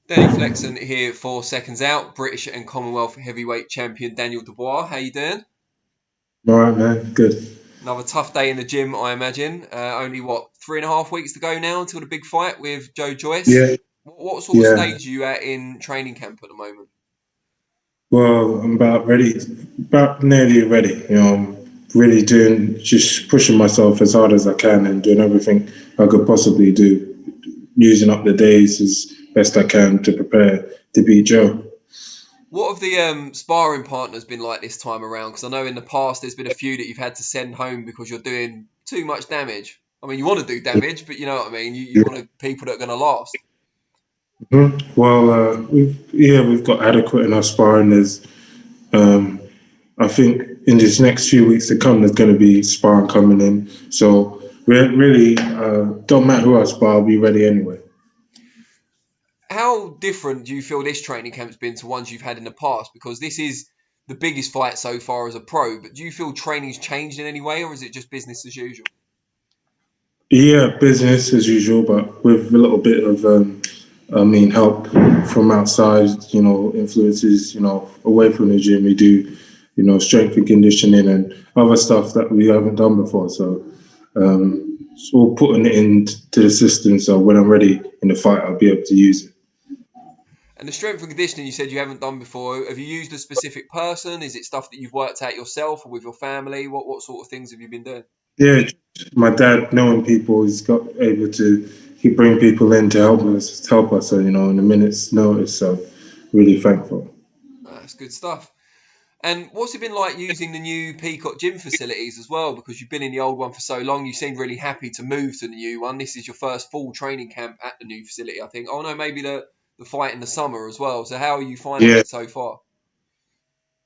Danny Flexen here for Seconds Out, British and Commonwealth heavyweight champion Daniel Dubois. How you doing? All right, man. Good. Another tough day in the gym, I imagine. Only what 3.5 weeks to go now until the big fight with Joe Joyce. Yeah, What sort of yeah. stage are you at in training camp at the moment? Well, I'm about ready, about nearly ready. I'm really doing, just pushing myself as hard as I can and doing everything I could possibly do, using up the days as best I can to prepare to beat Joe. What have the sparring partners been like this time around? Because I know in the past there's been a few that you've had to send home because you're doing too much damage. I mean, you want to do damage, but you know what I mean. You want people that are going to last. Well, we've got adequate enough sparring. Um, I think in this next few weeks to come, there's going to be sparring coming in. So really, don't matter who I spar, I'll be ready anyway. How different do you feel this training camp's been to ones you've had in the past? Because this is the biggest fight so far as a pro, but do you feel training's changed in any way, or is it just business as usual? Yeah, business as usual, but with a little bit of, help from outside, influences, away from the gym. We do, strength and conditioning and other stuff that we haven't done before. So it's all putting it into the system. So when I'm ready in the fight, I'll be able to use it. And the strength and conditioning you said you haven't done before, have you used a specific person? Is it stuff that you've worked out yourself or with your family? What sort of things have you been doing? Yeah, my dad, knowing people, he's got able to he bring people in to help us. So in a minute's notice. So really thankful. That's good stuff. And what's it been like using the new Peacock gym facilities as well? Because you've been in the old one for so long, you seem really happy to move to the new one. This is your first full training camp at the new facility, I think. Oh no, maybe the fight in the summer as well. So how are you finding Yeah, it so far?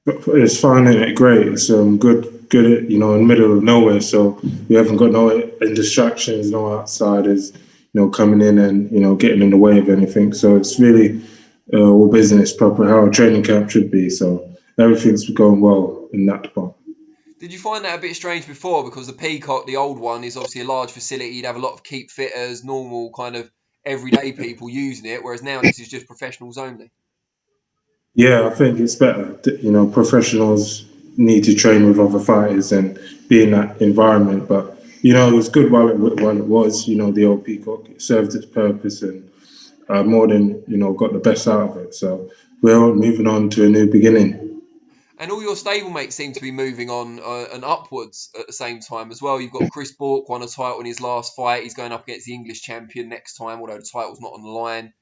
it's fine, and it great. It's good, in the middle of nowhere. So we haven't got no distractions, no outsiders, coming in and getting in the way of anything. So it's really all business proper, how a training camp should be. So everything's going well in that department. Did you find that a bit strange before? Because the Peacock, the old one, is obviously a large facility. You'd have a lot of keep fitters, normal kind of everyday people using it, whereas now this is just professionals only. Yeah, I think it's better. Professionals need to train with other fighters and be in that environment. But it was good while it was. The old Peacock, it served its purpose and more than got the best out of it. So we're moving on to a new beginning. And all your stablemates seem to be moving on and upwards at the same time as well. You've got Chris Bourke won a title in his last fight. He's going up against the English champion next time, although the title's not on the line.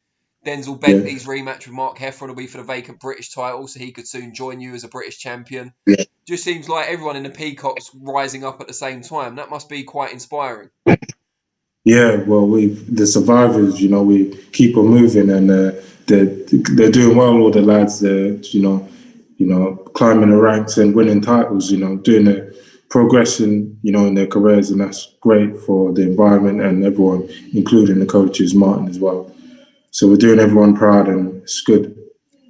Denzel Yeah, Bentley's rematch with Mark Heffron will be for the vacant British title, so he could soon join you as a British champion. yeah, Just seems like everyone in the Peacock's rising up at the same time. That must be quite inspiring. yeah. Well, the survivors. We keep on moving, and they're doing well. All the lads, they're climbing the ranks and winning titles. Doing the progression, in their careers, and that's great for the environment and everyone, including the coaches, Martin as well. So we're doing everyone proud, and it's good.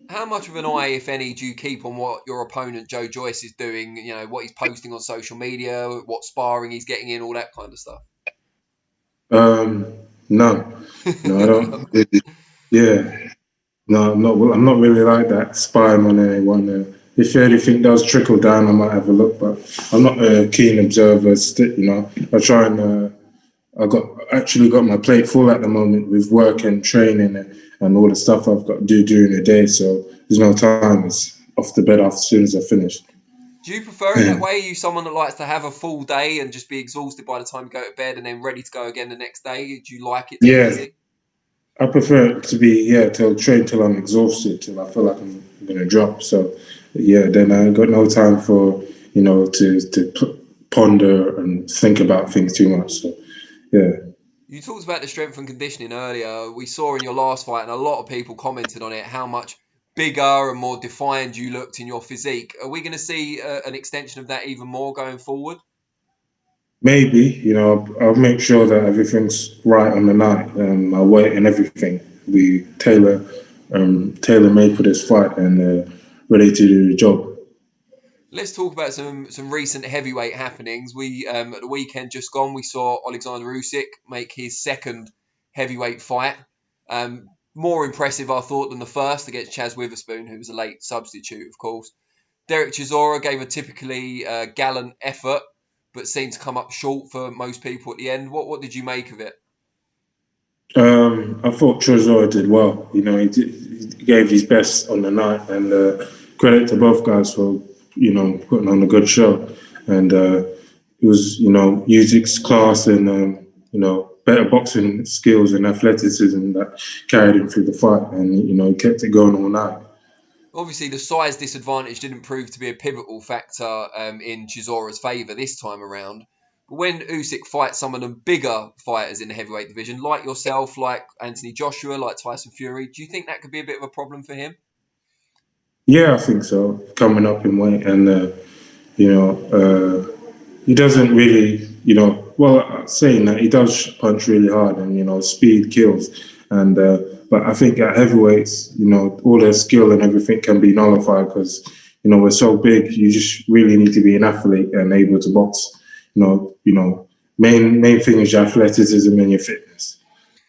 How much of an eye, if any, do you keep on what your opponent Joe Joyce is doing? You know, what he's posting on social media, what sparring he's getting in, all that kind of stuff. Um, none. No, I don't. Yeah, no, I'm not. I'm not really like that, spying on anyone. If anything does trickle down, I might have a look, but I'm not a keen observer. I try and I got actually got my plate full at the moment with work and training and all the stuff I've got to do during the day. So there's no time. It's off the bed after as soon as I finish. Do you prefer it that way? Are you someone that likes to have a full day and just be exhausted by the time you go to bed and then ready to go again the next day? Do you like it that Yeah, easy? I prefer it to be till train till I'm exhausted till I feel like I'm gonna drop. So yeah, then I ain't got no time for to ponder and think about things too much. So yeah. You talked about the strength and conditioning earlier. We saw in your last fight, and a lot of people commented on it, how much bigger and more defined you looked in your physique. Are we going to see an extension of that even more going forward? Maybe, I'll make sure that everything's right on the night. My weight and everything be tailor made for this fight and ready to do the job. Let's talk about some recent heavyweight happenings. We at the weekend just gone, we saw Alexander Usyk make his second heavyweight fight. Um, more impressive, I thought, than the first against Chaz Witherspoon, who was a late substitute, of course. Derek Chisora gave a typically gallant effort, but seemed to come up short for most people at the end. What did you make of it? I thought Chisora did well. You know, he gave his best on the night, and credit to both guys for putting on a good show. And it was Usyk's class and better boxing skills and athleticism that carried him through the fight, and he kept it going all night. Obviously, the size disadvantage didn't prove to be a pivotal factor in Chisora's favour this time around. But when Usyk fights some of the bigger fighters in the heavyweight division, like yourself, like Anthony Joshua, like Tyson Fury, do you think that could be a bit of a problem for him? Yeah, I think so. Coming up in weight, and he doesn't really, saying that, he does punch really hard, and speed kills. And but I think at heavyweights, all their skill and everything can be nullified because we're so big. You just really need to be an athlete and able to box. Main thing is your athleticism and your fitness.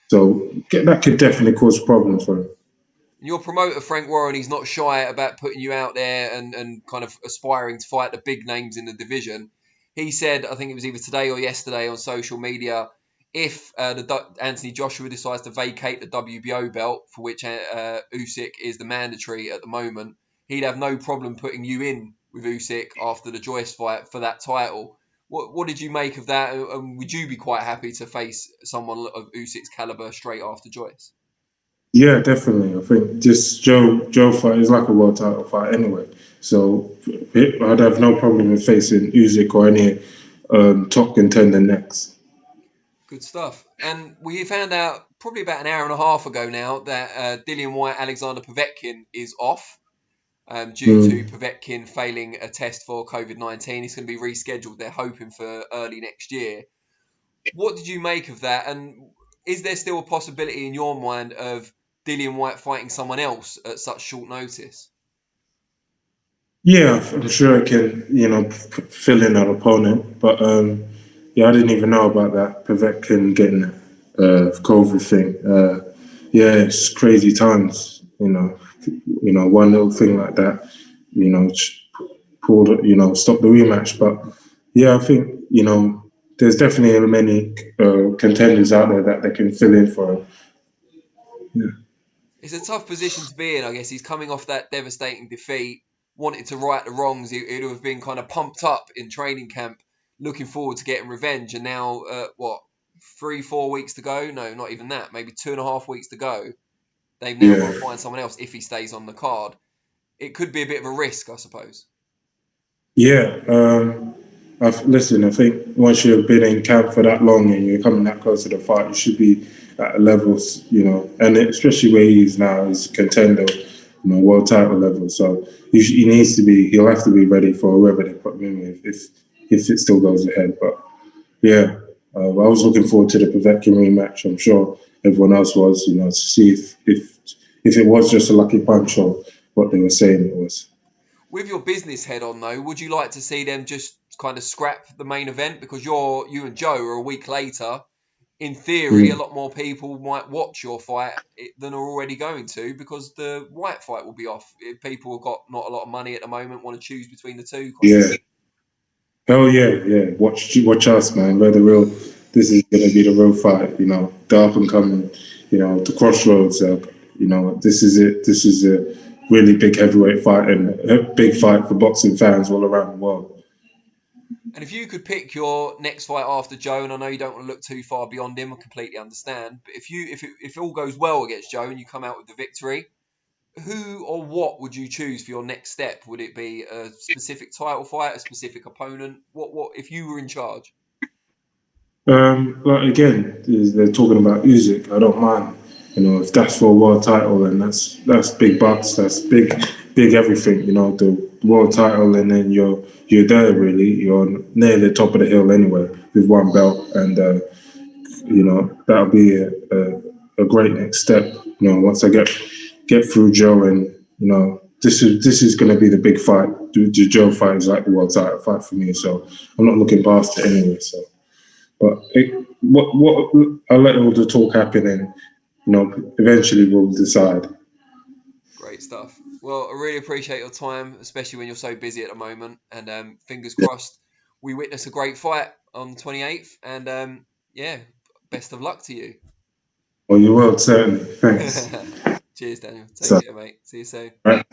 So that could definitely cause problems for him. Your promoter, Frank Warren, he's not shy about putting you out there and kind of aspiring to fight the big names in the division. He said, I think it was either today or yesterday on social media, if Anthony Joshua decides to vacate the WBO belt, for which Usyk is the mandatory at the moment, he'd have no problem putting you in with Usyk after the Joyce fight for that title. What did you make of that? And would you be quite happy to face someone of Usyk's caliber straight after Joyce? Yeah, definitely. I think this Joe fight is like a world title fight anyway. So I'd have no problem with facing Usyk or any top contender next. Good stuff. And we found out probably about an hour and a half ago now that Dillian Whyte, Alexander Povetkin is off due to Povetkin failing a test for COVID-19. It's going to be rescheduled. They're hoping for early next year. What did you make of that? And is there still a possibility in your mind of Dillian Whyte fighting someone else at such short notice? Yeah, I'm sure I can, fill in an opponent. But I didn't even know about that Povetkin getting COVID thing. It's crazy times. One little thing like that, pulled, stop the rematch. But yeah, I think there's definitely many contenders out there that they can fill in for him. Yeah. It's a tough position to be in, I guess. He's coming off that devastating defeat, wanted to right the wrongs. He'd have been kind of pumped up in training camp, looking forward to getting revenge. And now, 3-4 weeks to go? No, not even that. Maybe 2.5 weeks to go. They've now got to find someone else if he stays on the card. It could be a bit of a risk, I suppose. Yeah. I think once you've been in camp for that long and you're coming that close to the fight, you should be at levels, and especially where he is now, he's a contender, world title level. So he'll have to be ready for whoever they put him in with if it still goes ahead. But yeah, I was looking forward to the Povetkin rematch. I'm sure everyone else was, to see if it was just a lucky punch or what they were saying it was. With your business head on, though, would you like to see them just kind of scrap the main event? Because you and Joe are a week later. In theory, a lot more people might watch your fight than are already going to, because the Whyte fight will be off. If people have got not a lot of money at the moment, want to choose between the two. Yeah. Oh yeah. Watch us, man. We're the real. This is going to be the real fight. The up and coming. The crossroads. This is it. This is a really big heavyweight fight and a big fight for boxing fans all around the world. And if you could pick your next fight after Joe, and I know you don't want to look too far beyond him, I completely understand. But if it all goes well against Joe and you come out with the victory, who or what would you choose for your next step? Would it be a specific title fight, a specific opponent? What if you were in charge? Again, they're talking about Usyk. I don't mind. If that's for a world title, then that's big bucks. That's big everything. The world title, and then you're there really. You're near the top of the hill anyway with one belt, and that'll be a great next step. Once I get through Joe, and this is going to be the big fight. The Joe fight is like the world title fight for me, so I'm not looking past it anyway. So, but I'll let all the talk happen, and eventually we'll decide. Great stuff. Well, I really appreciate your time, especially when you're so busy at the moment. And fingers crossed, we witness a great fight on the 28th. And yeah, best of luck to you. Well, you will, certainly. Thanks. Cheers, Daniel. Take So, care, mate. See you soon. right.